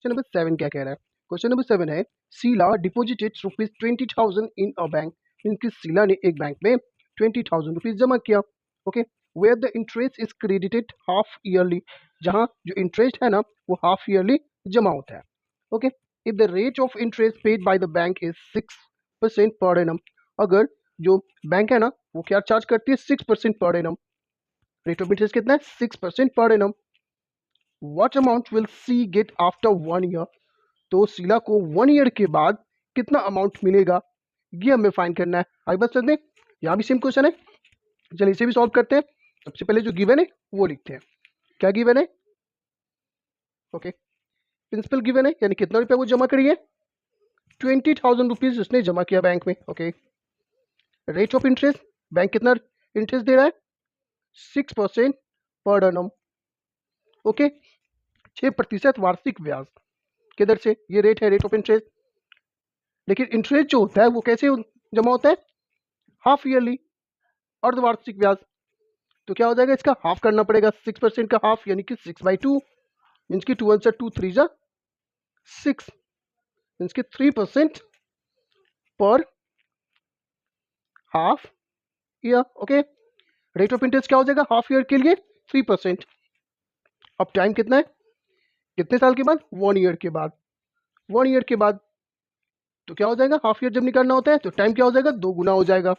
Question number 7 क्या कह रहा है? क्वेश्चन नंबर 7 है, Sheela deposited rupees 20,000 in a bank. इनकी शीला ने एक बैंक में 20,000 रुपीज जमा किया। Okay, where the interest is credited half yearly, जहाँ जो इंटरेस्ट है ना वो हाफ ईयरली जमा होता है। Okay, if the rate of interest paid by the bank is 6% per annum, अगर जो बैंक है ना वो क्या चार्ज करती है? 6% per annum. Rate of interest कितना है? 6% per annum. What amount will see get after 1 year? तो शीला को 1 ईयर के बाद कितना अमाउंट मिलेगा, ये हमें फाइंड करना है। आगे बात करते हैं, यहाँ भी सेम क्वेश्चन है, चलिए इसे भी सॉल्व करते हैं। सबसे पहले जो गिवन है वो लिखते हैं। क्या गिवन है? ओके, प्रिंसिपल गिवन है, यानी कितना रुपया वो जमा करी है? 20,000 रुपीज उसने जमा किया बैंक में। Okay, rate of interest, bank कितना इंटरेस्ट दे रहा है? 6% पर एनम। ओके, 6% वार्षिक ब्याज किधर से? ये रेट है, रेट ऑफ इंटरेस्ट। लेकिन इंटरेस्ट जो होता है वो कैसे जमा होता है? हाफ ईयरली, अर्धवार्षिक ब्याज। तो क्या हो जाएगा? इसका हाफ करना पड़ेगा। 6% का हाफ यानी कि 6/2, मीन्स की 2 1 2 3 6, मीन्स की 3% पर half year. Okay, rate of interest क्या हो जाएगा हाफ ईयर के लिए? 3%। अब टाइम कितना है? कितने साल के बाद? 1 ईयर के बाद। 1 ईयर के बाद तो क्या हो जाएगा? हाफ ईयर जब निकालना होता है तो टाइम क्या हो जाएगा? 2 गुना हो जाएगा।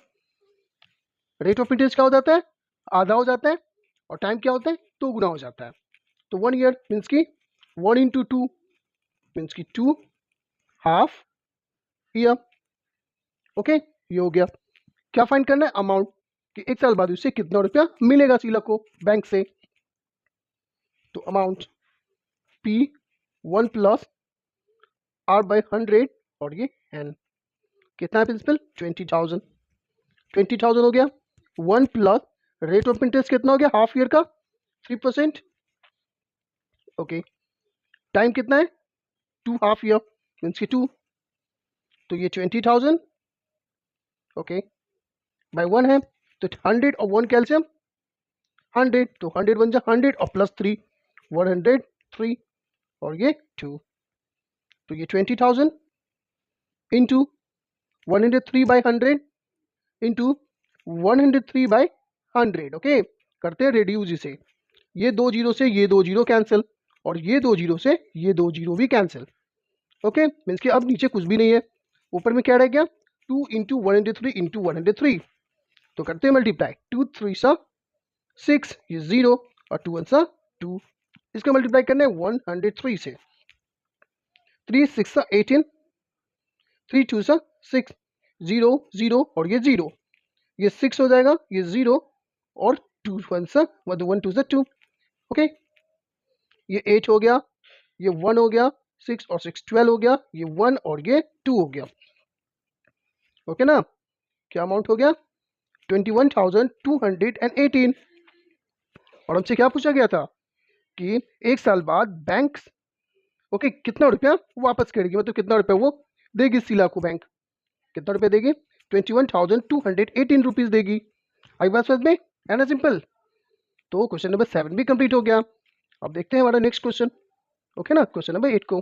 रेट ऑफ इंटरेस्ट क्या हो जाता है? आधा हो जाता है, और टाइम क्या होता है? 2 गुना हो जाता है। तो 1 ईयर मीन्स की 1 × 2 मीन्स की 2 हाफ ईयर। ओके, ये हो गया। क्या फाइंड करना है? अमाउंट, कि 1 साल बाद उसे कितना रुपया मिलेगा शीला को बैंक से। तो अमाउंट P1 + R/100, और ये N कितना है प्रिंसिपल? 20,000। 20,000 हो गया। 1 प्लस रेट ऑफ इंटरेस्ट कितना हो गया हाफ ईयर का? 3%। ओके, टाइम कितना है? 2 हाफ ईयर मीन्स की 2, तो ये 20,000। ओके, बाय 1 है तो 100 और 1 कैल्शियम 100, तो 100 बन जा 100 और +3 103, और ये 2, तो ये 20,000 इंटू 103/100 इंटू 103/100। ओके, करते हैं रेड्यूज इसे। ये 2 जीरो से ये 2 जीरो कैंसिल, और ये 2 जीरो से ये 2 जीरो भी कैंसिल। ओके, मीन्स कि अब नीचे कुछ भी नहीं है, ऊपर में क्या रह गया? 2 × 103 × 103। तो करते हैं मल्टीप्लाई। 2 3 6, ये 0, और 2 1 2। इसका मल्टीप्लाई करना है 103 से। 3 6 18, 3 2 6, 0 0, और ये 0, ये 6 हो जाएगा, ये 0, और 2 1 1 2 2। ओके, ये 8 हो गया, ये 1 हो गया, 6 और 6 12 हो गया, ये 1 और ये 2 हो गया। ओके ना, क्या अमाउंट हो गया? 21,218। और हमसे क्या पूछा गया था कि 1 साल बाद बैंक ओके कितना रुपया वापस करेगी, मतलब कितना रुपया वो देगी शीला को बैंक? कितना रुपया देगी? 21,218 रुपीज देगी। आई बात समझ में? है ना सिंपल। तो क्वेश्चन नंबर 7 भी कंप्लीट हो गया। अब देखते हैं हमारा नेक्स्ट क्वेश्चन। ओके ना, क्वेश्चन नंबर 8 को।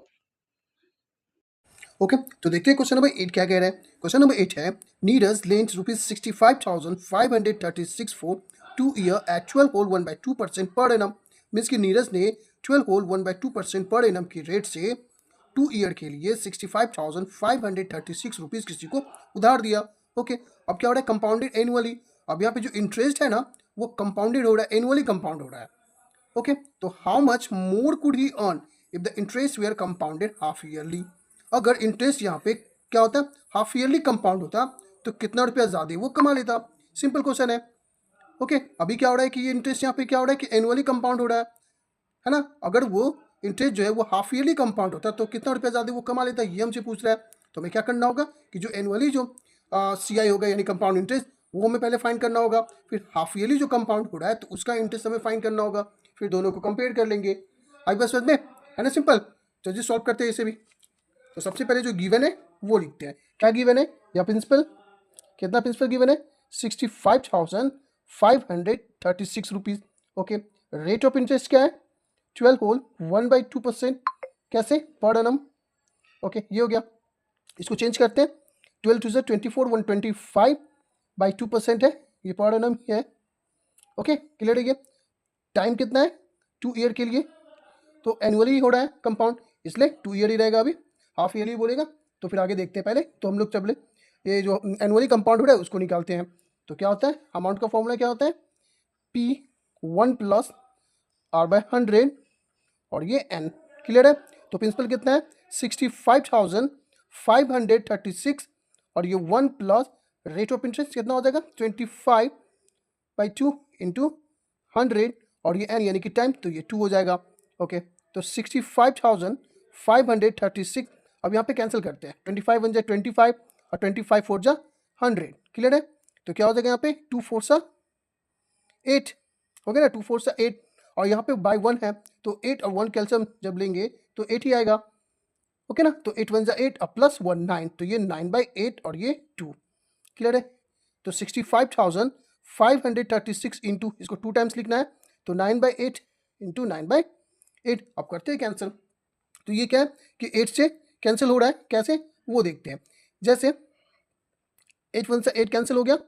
ओके, तो देखते हैं क्वेश्चन नंबर 8 क्या कह रहा है। क्वेश्चन नंबर 8 है, Neeraj lent ₹65,536 for 2 year at 12 whole 1/2% per annum. Means कि नीरज ने 12 होल 1/2% पर एनम की रेट से 2 ईयर के लिए 65,536 रुपीज किसी को उधार दिया। ओके, अब क्या हो रहा है? Compounded annually. अब यहाँ पे जो इंटरेस्ट है ना वो कंपाउंडेड हो रहा है, एनुअली कंपाउंड हो रहा है। ओके, तो how much more could he earn if the interest were compounded half yearly? अगर इंटरेस्ट यहाँ पे क्या होता है? हाफ ईयरली कंपाउंड होता तो कितना रुपया ज़्यादा वो कमा लेता। सिंपल क्वेश्चन है। ओके, अभी क्या हो रहा है कि ये इंटरेस्ट यहाँ पे क्या हो रहा है कि एनुअली कंपाउंड हो रहा है ना? अगर वो इंटरेस्ट जो है वो हाफ ईयरली कंपाउंड होता तो कितना रुपया ज़्यादा वो कमा लेता, ये हमसे पूछ रहा है। तो हमें क्या करना होगा कि जो एनुअली जो CI होगा यानी कंपाउंड इंटरेस्ट, वो हमें पहले फाइंड करना होगा। फिर हाफ ईयरली जो कंपाउंड हो रहा है तो उसका इंटरेस्ट हमें फाइंड करना होगा। फिर दोनों को कंपेयर कर लेंगे। आई बस में, है ना सिंपल। तो जी सॉल्व करते हैं इसे भी। तो सबसे पहले जो गिवन है वो लिखते हैं। क्या गिवन है? या प्रिंसिपल कितना प्रिंसिपल गिवन है? 65,536 rupees. Okay, rate of interest क्या है? 12 होल 1/2%। कैसे, पर एनम। ओके, ये हो गया। इसको चेंज करते हैं, 12 टू 24, 125 बाई 2% है, ये पर एनम है। ओके, क्लियर है। ये टाइम कितना है 2 ईयर के लिए, तो एनुअली हो रहा है कंपाउंड, इसलिए 2 ईयर ही रहेगा। अभी हाफ ईयरली बोलेगा तो फिर आगे देखते हैं। पहले तो हम लोग चले ये जो एनुअली कंपाउंड हो रहा है उसको निकालते हैं। तो क्या होता है, अमाउंट का फॉर्मूला क्या होता है, P1 प्लस R/100 और ये N। क्लियर है। तो प्रिंसिपल कितना है 65,536 और ये 1 प्लस रेट ऑफ इंटरेस्ट कितना हो जाएगा 25/2 इंटू 100 और ये N यानी कि टाइम, तो ये 2 हो जाएगा। ओके, तो 65,536। अब यहाँ पे कैंसिल करते हैं, 25 1 जा 25 और 25 4 जा 100। क्लियर है। तो क्या हो जाएगा यहाँ पे 2 4 सा 8 हो गया ना, 2 4 सा 8 और यहाँ पे बाई 1 है तो 8 और 1 कैल्शियम जब लेंगे तो 8 ही आएगा। ओके ना, तो 8 1 जा 8 और प्लस 1 9, तो ये 9/8 और ये 2। क्लियर है। तो 65,536 इंटू, इसको 2 टाइम्स लिखना है, तो 9/8 इंटू 9/8। अब करते हैं कैंसिल। तो ये क्या है कि 8 से कैंसिल हो रहा है, कैसे वो देखते हैं। जैसे 8 1 से 8 कैंसिल हो गया,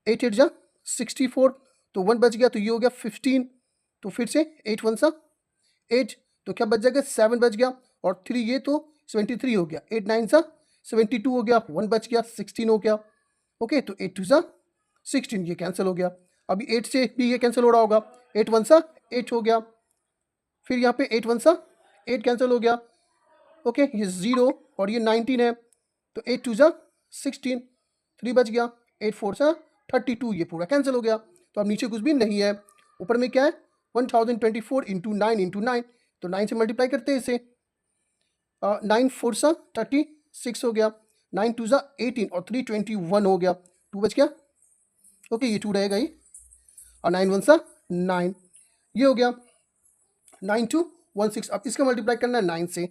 8 8 जा 64, तो 1 बच गया, तो ये हो गया 15। तो फिर से 8 1 सा 8, तो क्या बच जाएगा 7 बच गया, और 3 ये तो 73 हो गया, 8 9 सा 72 हो गया, 1 बच गया 16 हो गया। ओके, तो 8 2 सा 16, ये कैंसिल हो गया। अभी 8 से भी ये कैंसिल हो रहा होगा, 8 1 सा 8 हो गया, फिर यहाँ पे 8 1 सा 8 कैंसिल हो गया। ओके, ये 0 और ये 19 है, तो 8 2 सा 16, 3 बच गया, 8 4 सा 32, ये पूरा कैंसिल हो गया। तो अब नीचे कुछ भी नहीं है, ऊपर में क्या है 1024 इंटू 9 इंटू 9, तो 9 से मल्टीप्लाई करते हैं इसे, 9 4 सा 36 हो गया, 9 2 सा 18 और 3 21 हो गया, 2 बच गया। ओके, ये 2 रहेगा ही, और 9 1 सा 9, ये हो गया 9 2 1 6। अब इसका मल्टीप्लाई करना है 9 से,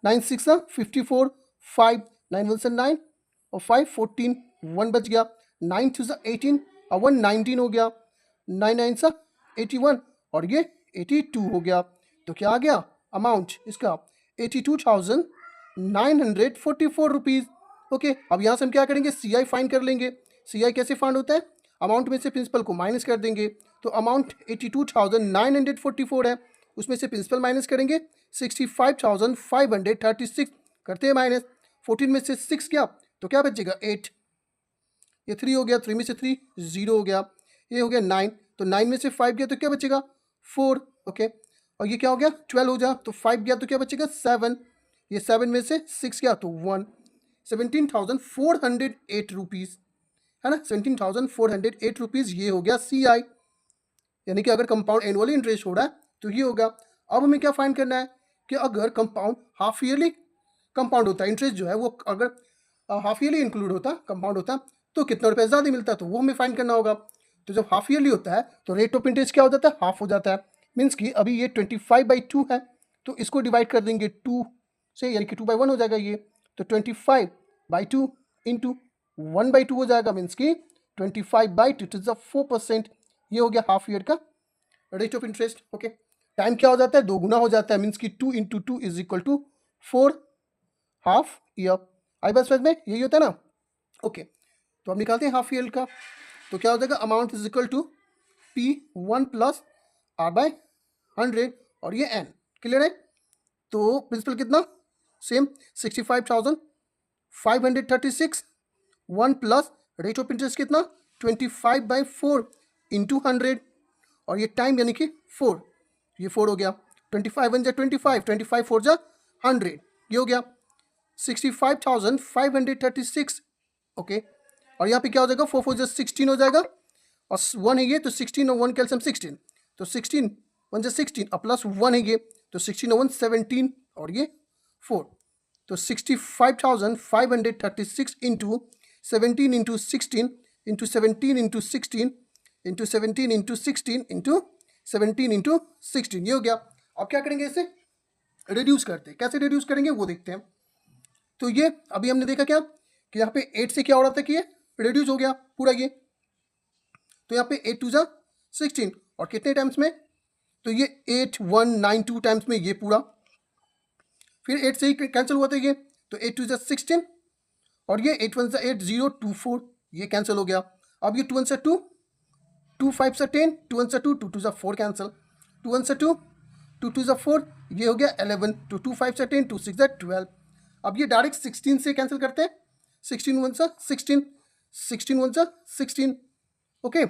9 6 सा 54, 5 9 1 सा 9 और 5 14, 1 बच गया, 9 2 सा 18 और 1 19 हो गया, 9 9 सा 81 और ये 82 हो गया। तो क्या आ गया अमाउंट इसका 82,944 रुपीज़। ओके, अब यहाँ से हम क्या करेंगे, CI फाइंड कर लेंगे। CI कैसे फाइंड होता है, अमाउंट में से प्रिंसिपल को माइनस कर देंगे, तो अमाउंट 82,944 है, उसमें से प्रिंसिपल माइनस करेंगे 65,536, करते हैं माइनस, 14 में से 6 गया तो क्या बचेगा 8, ये 3 हो गया, 3 में से 3 0 हो गया, ये हो गया 9, तो 9 में से 5 गया तो क्या बचेगा 4। ओके, और ये क्या हो गया 12 हो जा, तो 5 गया तो क्या बचेगा 7, ये 7 में से 6 गया तो 1, 17,408 रुपीज़ है ना, 17,408 रुपीज़, ये हो गया CI, यानी कि अगर कंपाउंड एनुअली इंटरेस्ट हो रहा है तो ये होगा। अब हमें क्या फाइंड करना है कि अगर कंपाउंड हाफ ईयरली कंपाउंड होता है, इंटरेस्ट जो है वो अगर हाफ ईयरली इंक्लूड होता, कंपाउंड होता, तो कितना रुपये ज़्यादा मिलता है, तो वो हमें फाइंड करना होगा। तो जब हाफ ईयरली होता है तो रेट ऑफ इंटरेस्ट क्या हो जाता है, हाफ हो जाता है। मीन्स कि अभी ये 25/2 है, तो इसको डिवाइड कर देंगे 2 से, यानी कि 2/1 हो जाएगा ये, तो 25/2 इंटू 1/2 हो जाएगा, मीन्स कि 25/2, इट इज़ 4%। ये हो गया हाफ ईयर का rate of interest. Okay, time क्या हो जाता है, 2 गुना हो जाता है, मीन्स कि 2 into 2 is equal to 4 half year. आई बस में यही होता है ना। ओके, तो अब निकालते हैं हाफ ईयर का, तो क्या हो जाएगा amount is equal to P1 plus R/100 और ये N। क्लियर है। तो प्रिंसिपल कितना same 65,536, 1 plus rate of interest कितना 25/4 इंटू 100 और ये टाइम यानी कि 4, ये 4 हो गया, 25 1 जा 25, 25 4 जा 100, ये हो गया 65,536। ओके, और यहाँ पे क्या हो जाएगा 4 4 जा 16 हो जाएगा, और 1 है ये, तो 16 और 1 कैल्शियम 16, तो 16 1 जा 16 और प्लस 1 है ये, तो 16 और 1 17 और ये 4, तो 65,536 into 17 into 16 into 17 into 16 into 17 into 16 into 17 into 16, ये हो गया। अब क्या करेंगे, इसे रिड्यूस करते हैं, कैसे रिड्यूस करेंगे वो देखते हैं। तो ये अभी हमने देखा क्या कि यहाँ पे 8 से क्या हो रहा था कि ये रिड्यूस हो गया पूरा ये, तो यहाँ पे 8 2 जा 16 और कितने टाइम्स में, तो ये 8192 टाइम्स में ये पूरा फिर 8 से ही कैंसिल हुआ था ये, तो 8 2 = 16 और ये 8 1 = 8 0 2 4 ये कैंसिल हो गया। अब ये 2 1 = 2 2 5 = 10 2 1 = 2 2 2 = 4 कैंसिल 2 1 = 2 2 2 = 4 ये हो गया 11 2 2 5 = 10 2 6 = 12। अब ये डायरेक्ट 16 से कैंसिल करते हैं 16 1 = 16 16 1 = 16 ओके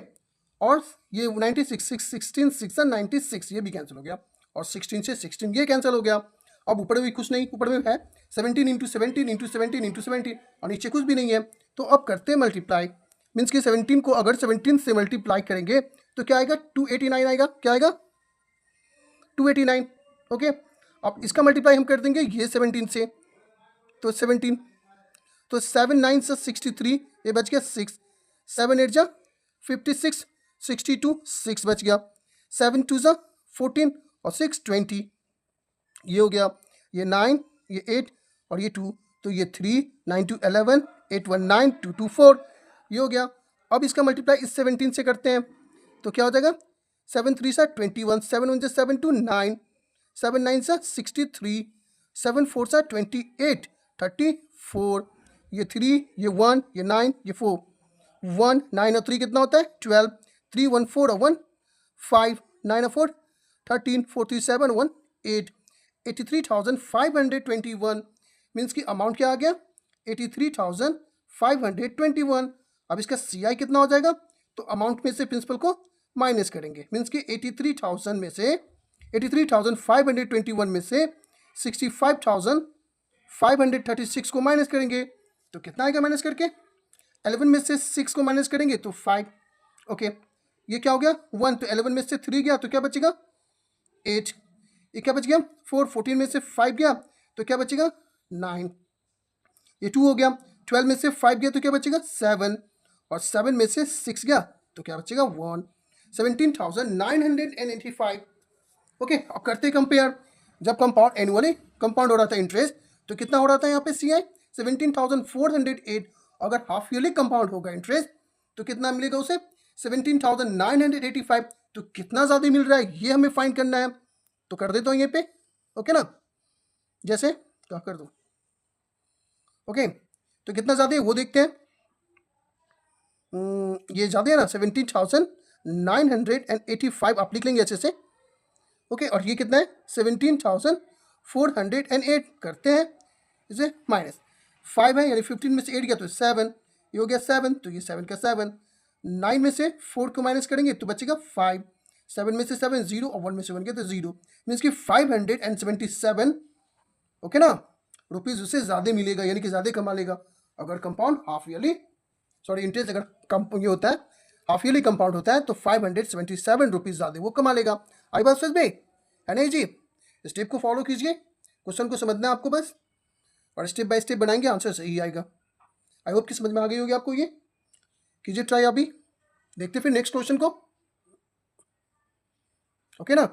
और ये 96 6 16 6 = 96 ये भी कैंसिल हो गया और 16 से 16 ये कैंसिल हो गया। अब ऊपर भी कुछ नहीं, ऊपर में है 17 × 17 × 17 × 17 और नीचे कुछ भी नहीं है। तो अब करते हैं मल्टीप्लाई, मीन्स कि 17 को अगर 17 से मल्टीप्लाई करेंगे तो क्या आएगा 289 आएगा। क्या आएगा 289 ओके। अब इसका मल्टीप्लाई हम कर देंगे ये 17 से, तो 17 तो 7 9 = 63 ये बच गया 6 7 8 = 56 62 6 बच गया 7 2 = 14 और 6 20 ये हो गया। ये 9 ये 8 और ये 2 तो ये 3 9 2 11 8 1 9 2 2 4 ये हो गया। अब इसका मल्टीप्लाई इस 17 से करते हैं तो क्या हो जाएगा 7 3 = 21 7 1 = 7 2 9 7 9 = 63 7 4 = 28 34 ये 3 ये 1 ये 9 ये 4 1 9 और 3 कितना होता है 12 3 1 4 और 1 5 9 और 4 13 4 3 7 1 8 83,521 मीन्स की अमाउंट क्या आ गया 83,521। अब इसका CI कितना हो जाएगा, तो अमाउंट में से प्रिंसिपल को माइनस करेंगे, मीन्स कि 83,000 में से 83,521 में से 65,536 को माइनस करेंगे तो कितना आएगा माइनस करके 11 में से 6 को माइनस करेंगे तो 5 ओके। ये क्या हो गया 1 तो 11 में से 3 गया तो क्या बचेगा 8 ये क्या बच गया 4 14 में से 5 गया तो क्या बचेगा 9 ये 2 हो गया 12 में से 5 गया तो क्या बचेगा 7 और 7 में से 6 गया तो क्या बचेगा 1 17,985 ओके। अब करते कंपेयर, जब कंपाउंड एनुअली कंपाउंड हो रहा था इंटरेस्ट तो कितना हो रहा था यहाँ पे CI 17,408। अगर हाफ ईयरली कंपाउंड होगा इंटरेस्ट तो कितना मिलेगा उसे 17,985। तो कितना ज़्यादा मिल रहा है ये हमें फाइंड करना है, तो कर देता हूँ ये पे ओके ना, जैसे क्या कर दो ओके। तो कितना ज़्यादा है वो देखते हैं, ये ज़्यादा है ना 17,985 आप लिख लेंगे अच्छे से ओके। और ये कितना है 17,408 करते हैं इसे माइनस 5 है यानी 15 में से 8 गया तो 7 ये हो गया 7 तो ये 7 का 7 9 में से 4 को माइनस करेंगे तो बचेगा 5 7 में से 7 0 और 1 में से 1 गया तो 0 मीन्स कि 577 ओके ना रुपीज़ उससे ज़्यादा मिलेगा, यानी कि ज़्यादा कमा लेगा अगर compound half yearly sorry interest अगर ये होता है हाफ ईयरली कंपाउंड होता है तो 577 रुपीज़ ज़्यादा वो कमा लेगा। आई बात समझ में है नहीं जी, स्टेप को फॉलो कीजिए, क्वेश्चन को समझना है आपको बस और स्टेप बाय स्टेप बनाएंगे आंसर सही आएगा। आई होप कि समझ में आ गई होगी आपको, ये कीजिए ट्राई अभी, देखते फिर नेक्स्ट क्वेश्चन को ओके ना।